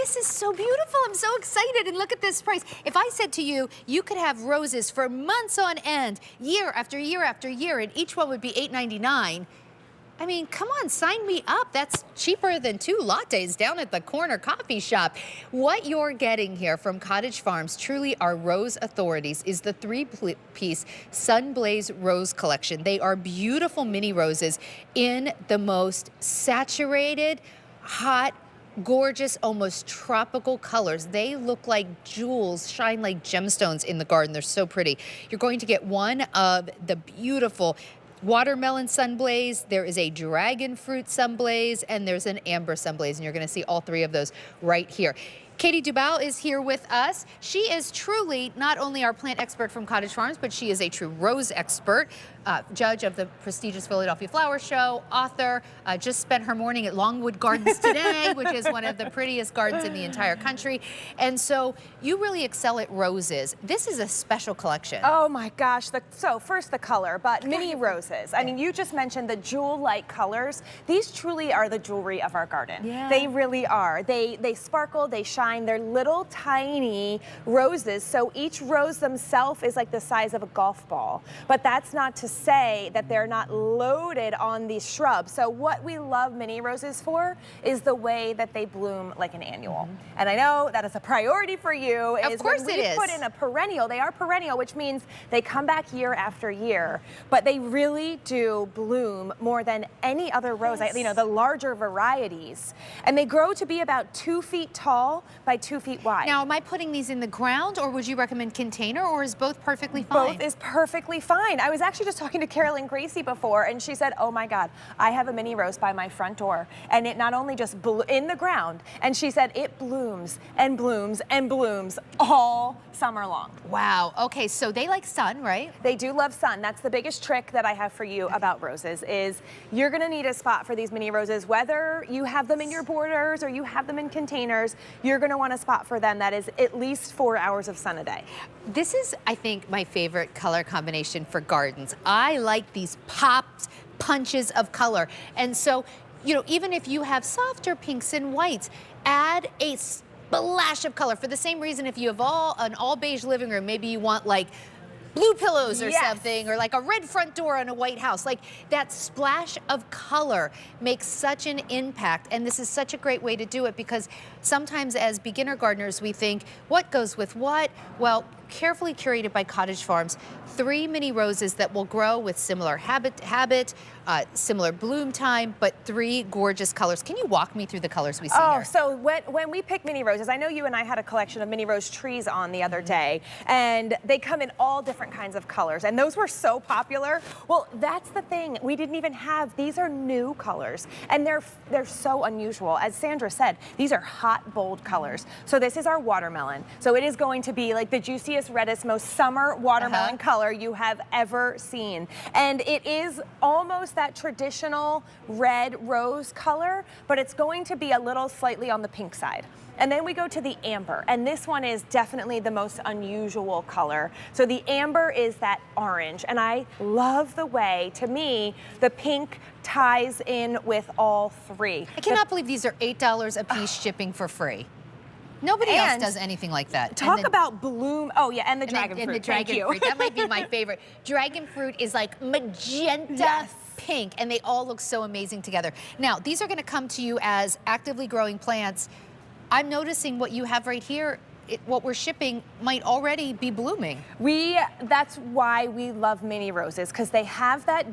This is so beautiful. I'm so excited. And look at this price. If I said to you, you could have roses for months on end, year after year after year, and each one would be $8.99. I mean, come on, sign me up. That's cheaper than 2 lattes down at the corner coffee shop. What you're getting here from Cottage Farms, truly our rose authorities, is the 3-piece Sunblaze Rose collection. They are beautiful mini roses in the most saturated, hot, gorgeous, almost tropical colors. They look like jewels, shine like gemstones in the garden. They're so pretty. You're going to get one of the beautiful watermelon sunblaze, there is a dragon fruit sunblaze, and there's an amber sunblaze, and you're going to see all 3 of those right here. Katie Dubal is here with us. She is truly not only our plant expert from Cottage Farms, but she is a true rose expert, judge of the prestigious Philadelphia Flower Show, author, just spent her morning at Longwood Gardens today, which is one of the prettiest gardens in the entire country. And so you really excel at roses. This is a special collection. Oh my gosh. So first the color, but mini roses. I mean, you just mentioned the jewel-like colors. These truly are the jewelry of our garden. Yeah. They really are. They sparkle, they shine. They're little tiny roses, so each rose themselves is like the size of a golf ball. But that's not to say that they're not loaded on these shrubs. So what we love mini roses for is the way that they bloom like an annual. And I know that is a priority for you. Of course it is. Put in a perennial. They are perennial, which means they come back year after year. But they really do bloom more than any other rose. Yes. You know, the larger varieties. And they grow to be about 2 feet tall by 2 feet wide. Now, am I putting these in the ground, or would you recommend container, or is both perfectly fine? Both is perfectly fine. I was actually just talking to Carolyn Gracie before, and she said, oh my God, I have a mini rose by my front door, and it not only just in the ground, and she said it blooms and blooms and blooms all summer long. Wow. Okay, so they like sun, right? They do love sun. That's the biggest trick that I have for you about roses is you're going to need a spot for these mini roses, whether you have them in your borders or you have them in containers. You're going to want a spot for them that is at least 4 hours of sun a day. This is, I think, my favorite color combination for gardens. I like these popped punches of color. And so, you know, even if you have softer pinks and whites, add a splash of color. For the same reason, if you have an all beige living room, maybe you want like blue pillows or something, or like a red front door on a white house. Like that splash of color makes such an impact, and this is such a great way to do it, because sometimes as beginner gardeners we think, what goes with what? Well, carefully curated by Cottage Farms, 3 mini roses that will grow with similar habit, similar bloom time, but 3 gorgeous colors. Can you walk me through the colors we see here? So when we pick mini roses, I know you and I had a collection of mini rose trees on the other day, and they come in all different kinds of colors, and those were so popular. Well, that's the thing. We didn't even have, these are new colors, and they're so unusual. As Sandra said, these are hot, bold colors. So this is our watermelon. So it is going to be like the juiciest, reddest, most summer watermelon color you have ever seen. And it is almost that traditional red rose color, but it's going to be a little slightly on the pink side. And then we go to the amber, and this one is definitely the most unusual color. So the amber is that orange, and I love the way, to me, the pink ties in with all 3. I cannot believe these are $8 a piece shipping for free. Nobody else does anything like that. Talk about bloom. Oh yeah, and the dragon fruit. And the dragon fruit. That might be my favorite. Dragon fruit is like magenta pink, and they all look so amazing together. Now, these are going to come to you as actively growing plants. I'm noticing what you have right here, what we're shipping might already be blooming. That's why we love mini roses, because they have that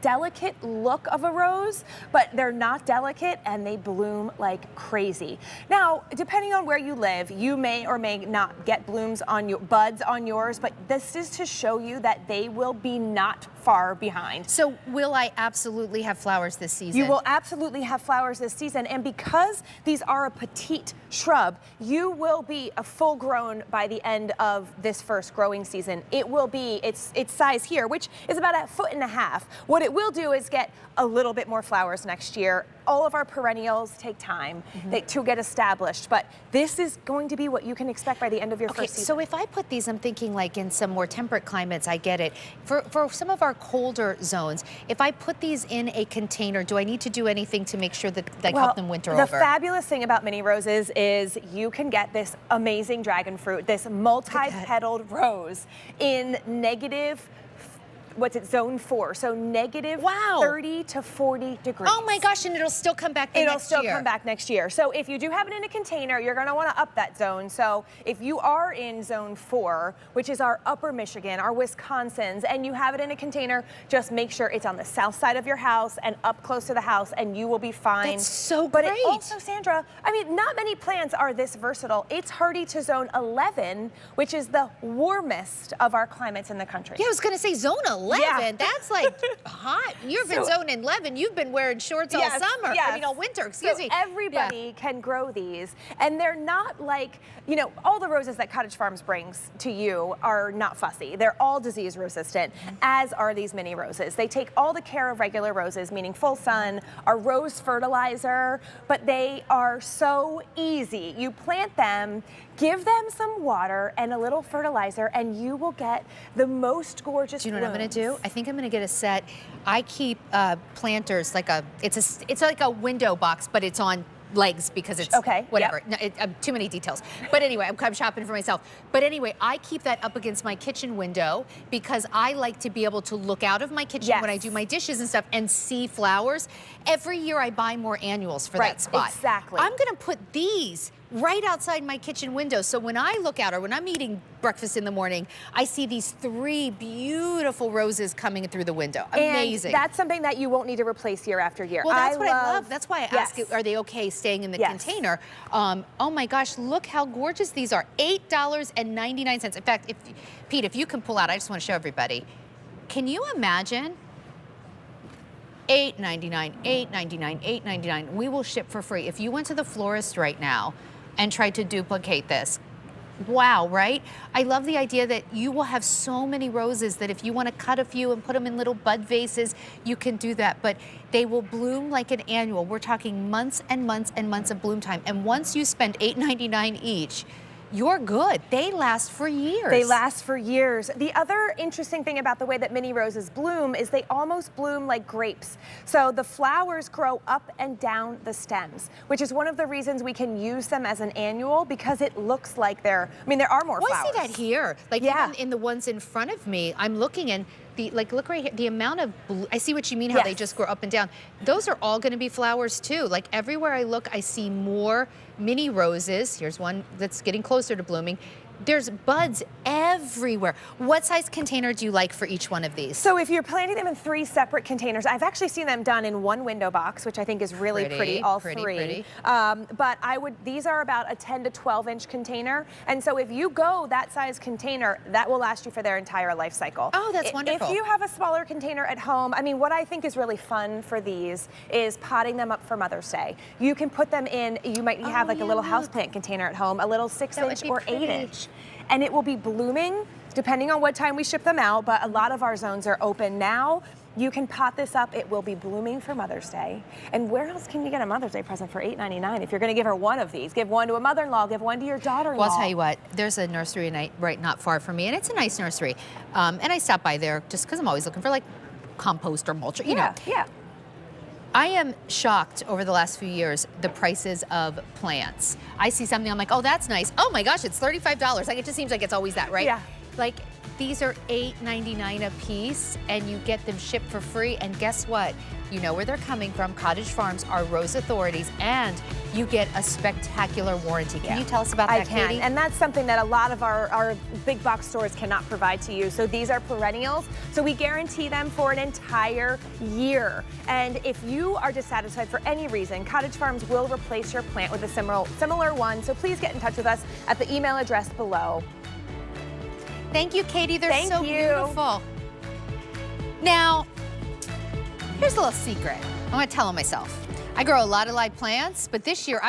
delicate look of a rose, but they're not delicate and they bloom like crazy. Now, depending on where you live, you may or may not get blooms on your buds on yours, but this is to show you that they will be not far behind. So will I absolutely have flowers this season? You will absolutely have flowers this season, and because these are a petite shrub, you will be a full grown by the end of this first growing season. It will be its size here, which is about 1.5 feet. What it will do is get a little bit more flowers next year. All of our perennials take time to get established, but this is going to be what you can expect by the end of your first season. So if I put these, I'm thinking like in some more temperate climates, I get it. For some of our colder zones. If I put these in a container, do I need to do anything to make sure that I Well, help them winter the over? fabulous thing about mini roses is you can get this amazing dragon fruit, this multi-petaled rose in negative, what's it, zone 4, so negative Wow. 30 to 40 degrees. Oh my gosh, and it'll still come back the It'll next still year. come back next year. So if you do have it in a container, you're gonna wanna up that zone. So if you are in zone 4, which is our upper Michigan, our Wisconsin's, and you have it in a container, just make sure it's on the south side of your house and up close to the house, and you will be fine. That's so But great. it also, Sandra, I mean, not many plants are this versatile. It's hardy to zone 11, which is the warmest of our climates in the country. Yeah, I was gonna say zone 11. Yeah. That's like hot. You've been zone 11. You've been wearing shorts all summer. Yes. I mean, all winter. Excuse me. Everybody can grow these, and they're not like, you know, all the roses that Cottage Farms brings to you are not fussy. They're all disease resistant, as are these mini roses. They take all the care of regular roses, meaning full sun, our rose fertilizer, but they are so easy. You plant them, give them some water and a little fertilizer, and you will get the most gorgeous Do you know what I'm gonna blooms. do? I think I'm gonna get a set. I keep planters like it's like a window box, but it's on legs because it's whatever. No, too many details. But anyway, I'm shopping for myself. But anyway, I keep that up against my kitchen window because I like to be able to look out of my kitchen when I do my dishes and stuff and see flowers. Every year I buy more annuals for that spot. Exactly. I'm gonna put these right outside my kitchen window. So when I look out or when I'm eating breakfast in the morning, I see these 3 beautiful roses coming through the window. Amazing. And that's something that you won't need to replace year after year. Well, that's what I love. That's why I ask you, Yes. are they okay staying in the container? Oh my gosh, look how gorgeous these are. $8.99. In fact, Pete, if you can pull out, I just want to show everybody. Can you imagine? $8.99, $8.99, $8.99. We will ship for free. If you went to the florist right now and tried to duplicate this, wow, right? I love the idea that you will have so many roses that if you want to cut a few and put them in little bud vases, you can do that. But they will bloom like an annual. We're talking months and months and months of bloom time. And once you spend $8.99 each, you're good. They last for years. They last for years. The other interesting thing about the way that mini roses bloom is they almost bloom like grapes. So the flowers grow up and down the stems, which is one of the reasons we can use them as an annual because it looks like there are more flowers. I see that here. Like even in the ones in front of me, I'm looking and look right here, the amount of I see what you mean, how they just grow up and down. Those are all gonna be flowers too. Like everywhere I look, I see more mini roses. Here's one that's getting closer to blooming. There's buds everywhere. What size container do you like for each one of these? So if you're planting them in 3 separate containers, I've actually seen them done in 1 window box, which I think is really pretty, all 3. But these are about a 10 to 12 inch container. And so if you go that size container, that will last you for their entire life cycle. Oh, that's wonderful. If you have a smaller container at home, I mean, what I think is really fun for these is potting them up for Mother's Day. You can put them in, you might have like a little houseplant container at home, a little 6-inch or 8-inch. And it will be blooming depending on what time we ship them out, but a lot of our zones are open now. You can pot this up. It will be blooming for Mother's Day. And where else can you get a Mother's Day present for $8.99 if you're going to give her one of these? Give one to a mother-in-law, give one to your daughter-in-law. Well, I'll tell you what, there's a nursery right not far from me, and it's a nice nursery. And I stop by there just because I'm always looking for like compost or mulch, you know. Yeah. I am shocked over the last few years, the prices of plants. I see something, I'm like, oh, that's nice. Oh my gosh, it's $35. Like, it just seems like it's always that, right? Yeah. Like, these are $8.99 a piece, and you get them shipped for free. And guess what? You know where they're coming from. Cottage Farms are Rose Authorities, and you get a spectacular warranty. Can you tell us about that, I can, Katie? and that's something that a lot of our big box stores cannot provide to you. So these are perennials, so we guarantee them for an entire year. And if you are dissatisfied for any reason, Cottage Farms will replace your plant with a similar one. So please get in touch with us at the email address below. Thank you, Katie. They're Thank so you. beautiful. Now, here's a little secret. I'm going to tell them myself. I grow a lot of live plants, but this year I